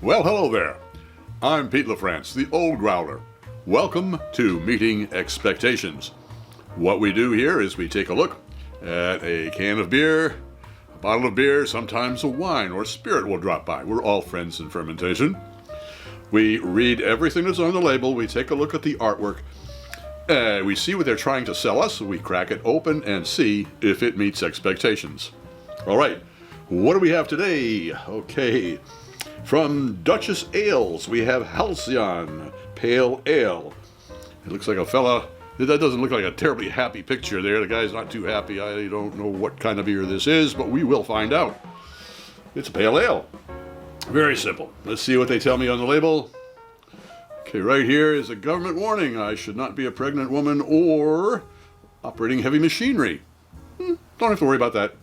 Well, hello there. I'm Pete LaFrance, the old Growler. Welcome to Meeting Expectations. What we do here is we take a look at a can of beer, a bottle of beer, sometimes a wine or spirit will drop by. We're all friends in fermentation. We read everything that's on the label, we take a look at the artwork, we see what they're trying to sell us, we crack it open and see if it meets expectations. All right, what do we have today? Okay. From Dutchess Ales, we have Halcyon Pale Ale. It looks like a fella, that doesn't look like a terribly happy picture there. The guy's not too happy. I don't know what kind of beer this is, but we will find out. It's a pale ale. Very simple. Let's see what they tell me on the label. Okay, right here is a government warning. I should not be a pregnant woman or operating heavy machinery. Don't have to worry about that.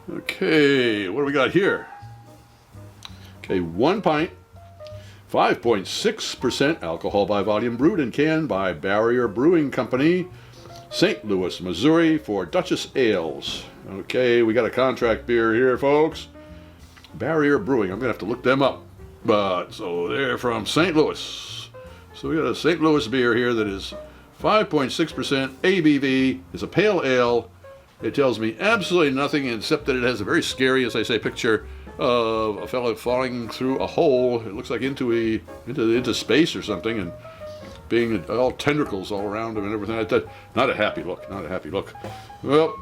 Okay, what do we got here? Okay, 1 pint, 5.6% alcohol by volume, brewed and canned by Barrier Brewing Company, St. Louis, Missouri, for Dutchess Ales. Okay, we got a contract beer here, folks. Barrier Brewing, I'm going to have to look them up. But, so they're from St. Louis. So we got a St. Louis beer here that is 5.6% ABV. It's a pale ale. It tells me absolutely nothing except that it has a very scary, as I say, picture of a fellow falling through a hole. It looks like into space or something, and being all tendrils all around him and everything like that. Not a happy look. Not a happy look. Well,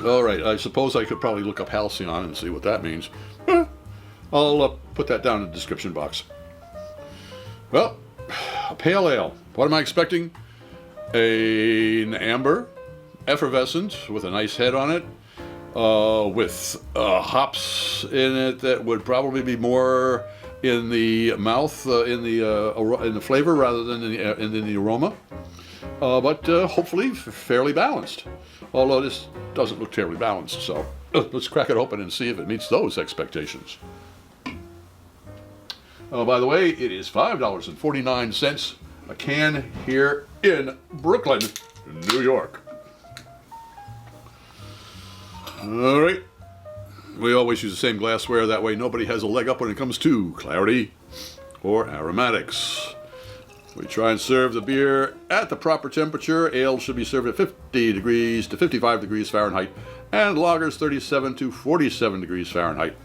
all right. I suppose I could probably look up Halcyon and see what that means. I'll put that down in the description box. Well, a pale ale. What am I expecting? An amber, effervescent, with a nice head on it. With hops in it that would probably be more in the mouth, in the flavor rather than in the aroma, but hopefully fairly balanced. Although this doesn't look terribly balanced, so let's crack it open and see if it meets those expectations. By the way, it is $5.49 a can here in Brooklyn, New York. All right, we always use the same glassware, that way nobody has a leg up when it comes to clarity or aromatics. We try and serve the beer at the proper temperature. Ale should be served at 50 degrees to 55 degrees Fahrenheit, and lagers 37 to 47 degrees Fahrenheit.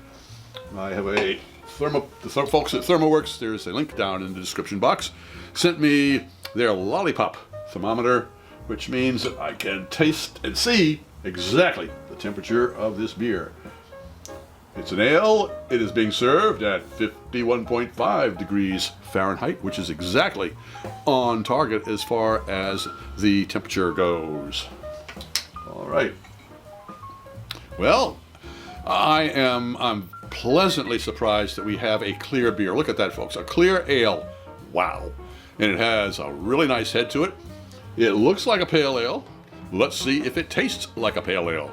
I have the folks at ThermoWorks, there's a link down in the description box, sent me their lollipop thermometer, which means that I can taste and see exactly the temperature of this beer. It's an ale. It is being served at 51.5 degrees Fahrenheit, which is exactly on target as far as the temperature goes. All right. Well, I'm pleasantly surprised that we have a clear beer. Look at that, folks. A clear ale. Wow. And it has a really nice head to it. It looks like a pale ale. Let's see if it tastes like a pale ale.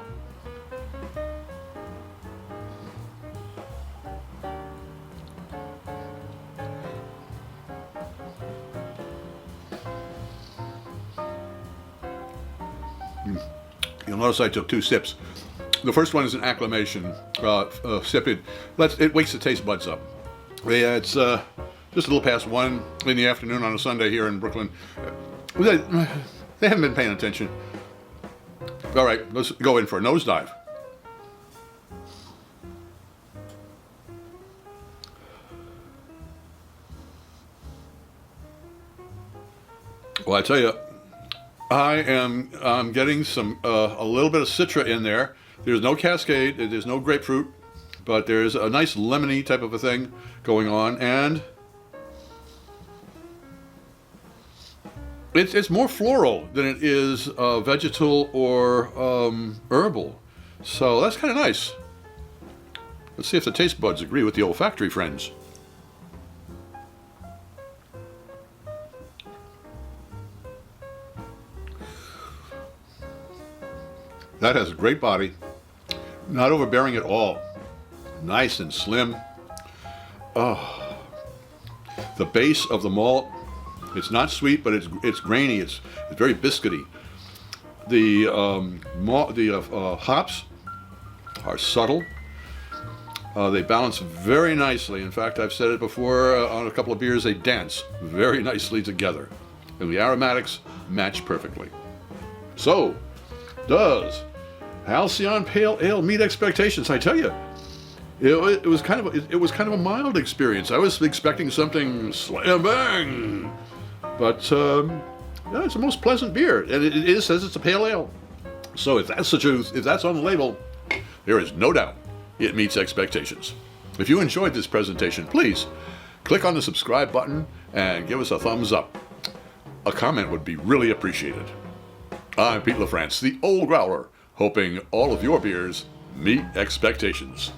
You'll notice I took 2 sips. The first one is an acclamation sip. It wakes the taste buds up. Yeah, it's just a little past 1 in the afternoon on a Sunday here in Brooklyn. They haven't been paying attention. All right, let's go in for a nosedive. Well, I tell you, I'm getting a little bit of citra in there. There's no cascade, there's no grapefruit, but there's a nice lemony type of a thing going on, and it's more floral than it is vegetal or herbal. So that's kind of nice. Let's see if the taste buds agree with the olfactory friends. That has a great body. Not overbearing at all. Nice and slim. Oh, the base of the malt, it's not sweet, but it's grainy. It's very biscuity. The hops are subtle. They balance very nicely. In fact, I've said it before on a couple of beers, they dance very nicely together. And the aromatics match perfectly. So, does Halcyon Pale Ale meet expectations? I tell you, it was kind of a mild experience. I was expecting something slam bang, but yeah, it's a most pleasant beer, and it says it's a pale ale. So if that's the truth, if that's on the label, there is no doubt it meets expectations. If you enjoyed this presentation, please click on the subscribe button and give us a thumbs up. A comment would be really appreciated. I'm Pete LaFrance, the Old Growler, hoping all of your beers meet expectations.